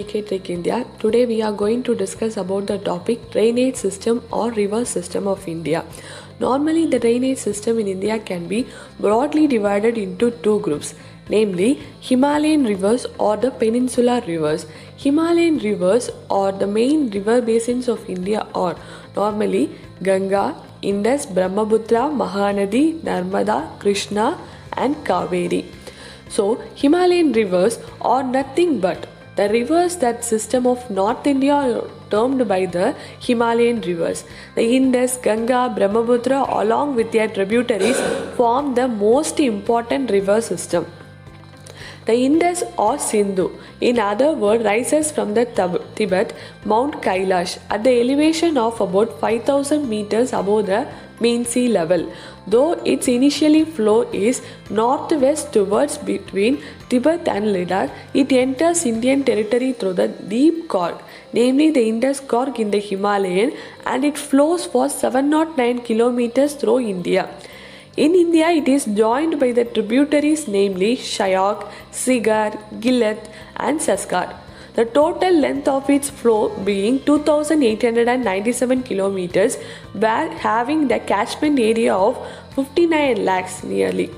Tech India. Today we are going to discuss about the topic drainage system or river system of India. Normally the drainage system in India can be broadly divided into two groups, namely Himalayan rivers or the peninsular rivers. Himalayan rivers or the main river basins of India are normally Ganga, Indus, Brahmaputra, Mahanadi, Narmada, Krishna and Kaveri. So Himalayan rivers are nothing but the rivers that system of North India are termed by the Himalayan rivers. The Indus, Ganga, Brahmaputra along with their tributaries form the most important river system. The Indus or Sindhu, in other words, rises from the Tibet, Mount Kailash at the elevation of about 5000 meters above the mean sea level. Though its initially flow is northwest towards between Tibet and Ladakh, it enters Indian territory through the deep gorge, namely the Indus Gorge in the Himalayan, and it flows for 709 kilometers through India. In India, it is joined by the tributaries namely Shyok, Sigar, Gillet and Saskar. The total length of its flow being 2897 kilometers, where having the catchment area of 59 lakhs nearly.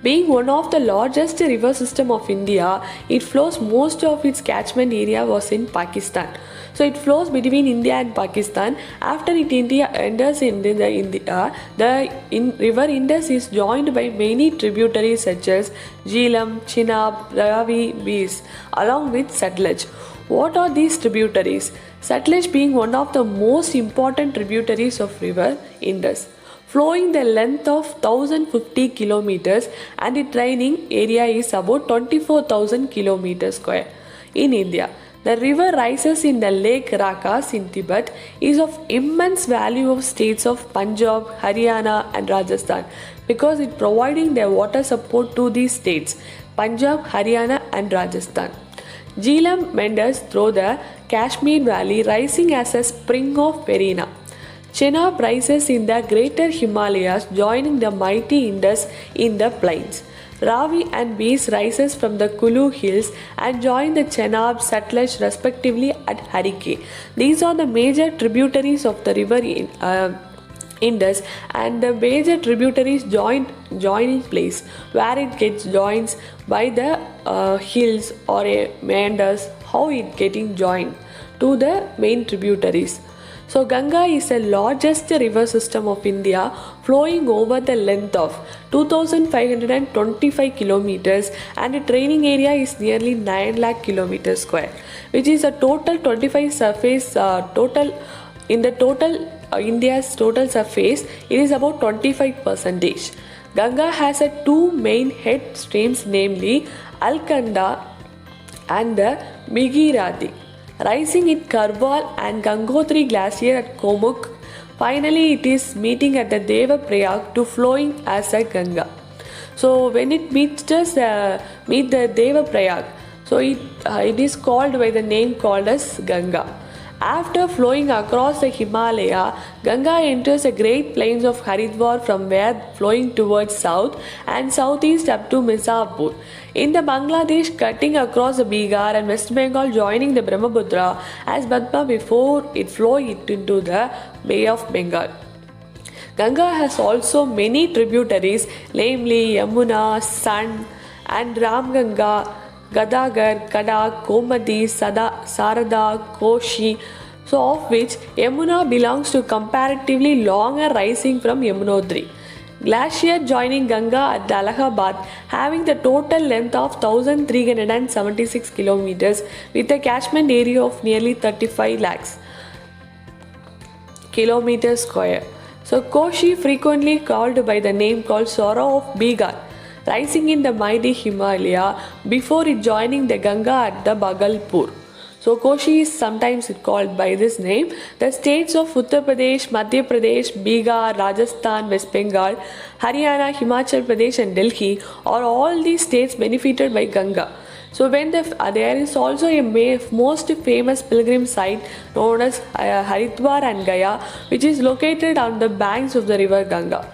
Being one of the largest river system of India, it flows most of its catchment area was in Pakistan. So it flows between India and Pakistan. After it India enters in India, river Indus is joined by many tributaries such as Jhelum, Chenab, Ravi, Beas, along with Satluj. What are these tributaries? Satluj being one of the most important tributaries of river Indus, flowing the length of 1050 kilometers, and its draining area is about 24,000 kilometers square. In India, the river rises in the Lake Rakas in Tibet, is of immense value of states of Punjab, Haryana and Rajasthan because it providing the water support to these states, Punjab, Haryana and Rajasthan. Jhelum meanders through the Kashmir Valley, rising as a spring of Perina. Chenab rises in the greater Himalayas, joining the mighty Indus in the plains. Ravi and Beas rises from the Kulu hills and join the Chenab, Satluj respectively at Harike. These are the major tributaries of the river Indus, and the major tributaries joining place where it gets joins by the hills or meanders, how it getting joined to the main tributaries. So Ganga is the largest river system of India, flowing over the length of 2525 kilometers, and its draining area is nearly 9 lakh kilometers square, which is a total 25 surface India's total surface, it is about 25%. Ganga has two main head streams, namely Alkanda and the Bhagirathi, rising at Karwal and Gangotri glacier at Komuk. Finally, it is meeting at the Devaprayag to flowing as a Ganga. So when it meet the Devaprayag, so it is called by the name called as Ganga. After flowing across the Himalaya, Ganga enters the great plains of Haridwar, from where flowing towards south and southeast up to Mirzapur. In the Bangladesh, cutting across the Bihar and West Bengal, joining the Brahmaputra as Badma before it flows into the Bay of Bengal. Ganga has also many tributaries, namely Yamuna, San and Ramganga, Gadagar, Kadak, Gomati, Sarada, Koshi, so of which Yamuna belongs to comparatively longer rising from Yamunotri. Glacier joining Ganga at Allahabad, having the total length of 1376 kilometers with a catchment area of nearly 35 lakhs kilometers square. So Koshi, frequently called by the name called Sorrow of Bihar, rising in the mighty Himalaya before it joining the Ganga at the Bhagalpur. So Koshi is sometimes called by this name. The states of Uttar Pradesh, Madhya Pradesh, Bihar, Rajasthan, West Bengal, Haryana, Himachal Pradesh and Delhi are all these states benefited by Ganga. So when there is also a most famous pilgrim site known as Haridwar and Gaya, which is located on the banks of the river Ganga.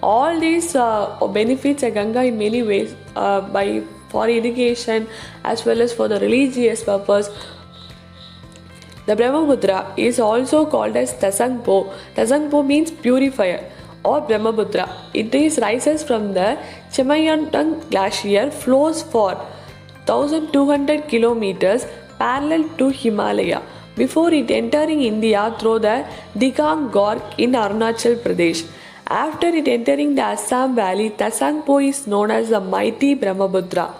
All these benefits Ganga in many ways by for irrigation as well as for the religious purpose. The Brahmaputra is also called as Tasangpo. Tasangpo means purifier or Brahmaputra. It is rises from the Chimayantang glacier, flows for 1200 kilometers parallel to Himalaya before it entering India through the Digang Gorge in Arunachal Pradesh. After it entering the Assam Valley, Tasangpo is known as the mighty Brahmaputra.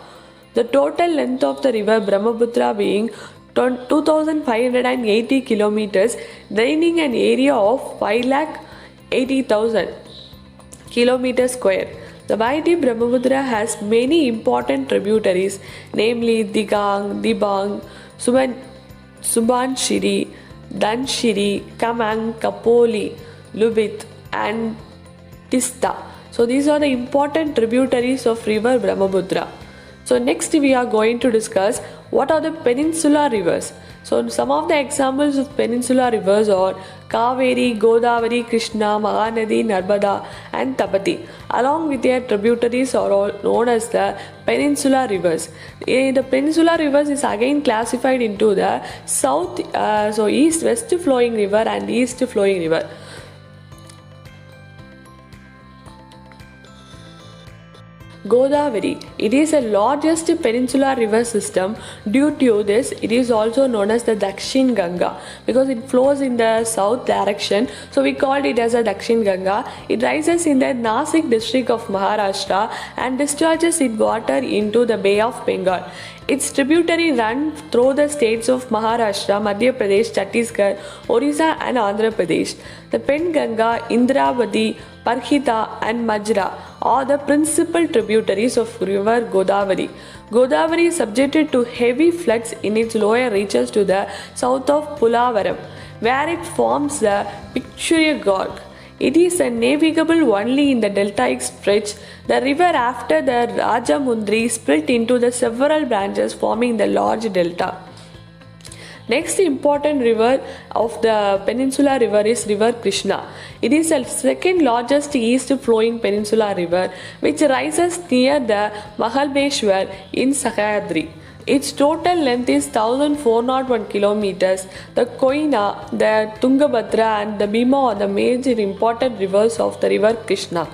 The total length of the river Brahmaputra being 2580 kilometers, draining an area of 580,000 kilometers square. The mighty Brahmaputra has many important tributaries, namely Digang, Dibang, Subanshiri, Danshiri, Kamang, Kapoli, Lubit, and Tista. So these are the important tributaries of river Brahmaputra. So next we are going to discuss what are the peninsular rivers. So some of the examples of peninsular rivers are Kaveri, Godavari, Krishna, Mahanadi, Narmada and Tapati. Along with their tributaries are all known as the peninsular rivers. The peninsular rivers is again classified into the east-west flowing river and east flowing river. Godavari. It is the largest peninsular river system. Due to this, it is also known as the Dakshin Ganga because it flows in the south direction. So we called it as a Dakshin Ganga. It rises in the Nasik district of Maharashtra and discharges its water into the Bay of Bengal. Its tributary run through the states of Maharashtra, Madhya Pradesh, Chhattisgarh, Orissa and Andhra Pradesh. The Penganga, Indravati, Parhita and Majra are the principal tributaries of river Godavari. Godavari is subjected to heavy floods in its lower reaches to the south of Pulavaram, where it forms the picturesque gorge. It is navigable only in the deltaic stretch. The river after the Rajamundri split into the several branches forming the large delta. Next important river of the peninsular river is river Krishna. It is the second largest east flowing peninsular river which rises near the Mahalbeshwar in Sahyadri. Its total length is 1401 kilometers. The Koyna, the Tungabhadra and the Bhima are the major important rivers of the river Krishna.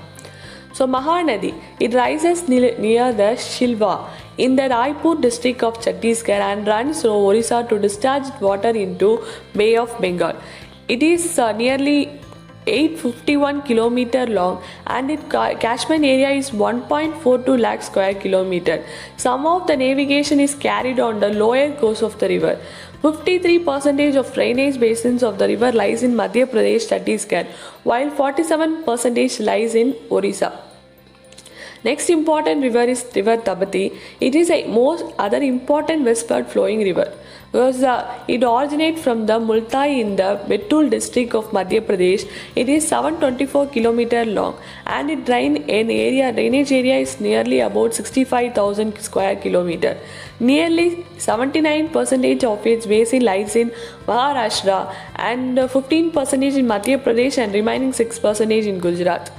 So Mahanadi, it rises near the Shilwa in the Raipur district of Chhattisgarh and runs through Orissa to discharge water into Bay of Bengal. It is nearly 851 km long and its catchment area is 1.42 lakh square kilometer. Some of the navigation is carried on the lower course of the river. 53% of drainage basins of the river lies in Madhya Pradesh, Chhattisgarh, while 47% lies in Orissa. Next important river is river Tapati. It is a most other important westward flowing river because it originates from the Multai in the Betul district of Madhya Pradesh. It is 724 km long and its drainage area is nearly about 65,000 square kilometer. Nearly 79% of its basin lies in Maharashtra and 15% in Madhya Pradesh and remaining 6% in Gujarat.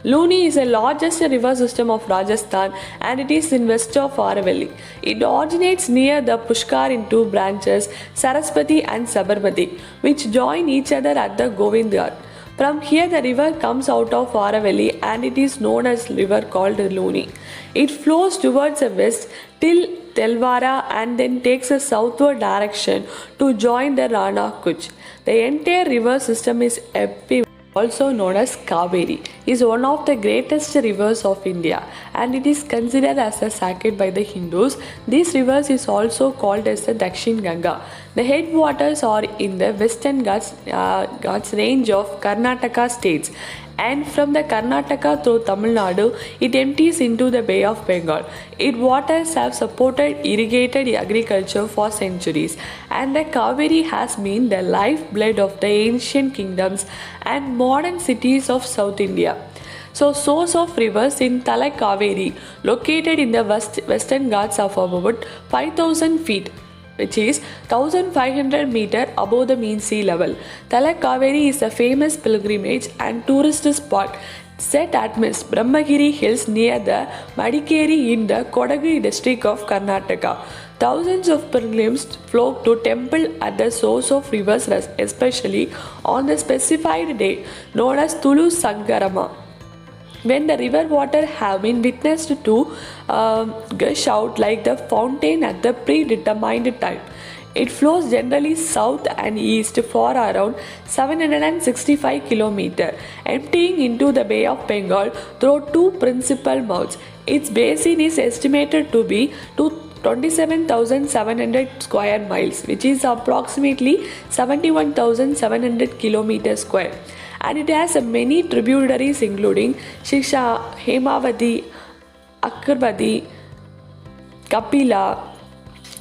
Luni is the largest river system of Rajasthan and it is in west of Aravalli. It originates near the Pushkar in two branches, Saraswati and Sabarmati, which join each other at the Govindghat. From here the river comes out of Aravalli and it is known as river called Luni. It flows towards the west till Telvara and then takes a southward direction to join the Rana Kuch. The entire river system is epic. Also known as Kaveri, is one of the greatest rivers of India and it is considered as a sacred by the Hindus. This river is also called as the Dakshin Ganga. The headwaters are in the Western Ghats range of Karnataka states and from the Karnataka through Tamil Nadu, it empties into the Bay of Bengal. Its waters have supported irrigated agriculture for centuries and the Kaveri has been the lifeblood of the ancient kingdoms and modern cities of South India. So, source of rivers in Tala Kaveri, located in the Western Ghats of about 5,000 feet. which is 1500 meter above the mean sea level. Talakaveri is a famous pilgrimage and tourist spot set at Brahmagiri Hills near the Madikeri in the Kodagiri district of Karnataka. Thousands of pilgrims flock to temple at the source of rivers, especially on the specified day known as Tulu Sangarama, when the river water have been witnessed to gush out like the fountain at the predetermined time. It flows generally south and east for around 765 km, emptying into the Bay of Bengal through two principal mouths. Its basin is estimated to be 27,700 square miles, which is approximately 71,700 kilometers square, and it has many tributaries including Shisha, Hemavati, Akarbadi, Kapila,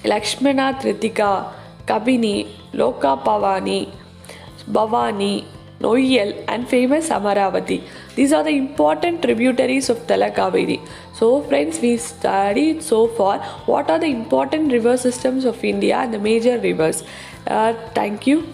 Lakshmana Tritika, Kabini, Loka Pavani, Bhavani, Noyal, and famous Amaravati. These are the important tributaries of Talakaveri. So friends, we studied so far what are the important river systems of India and the major rivers. Thank you.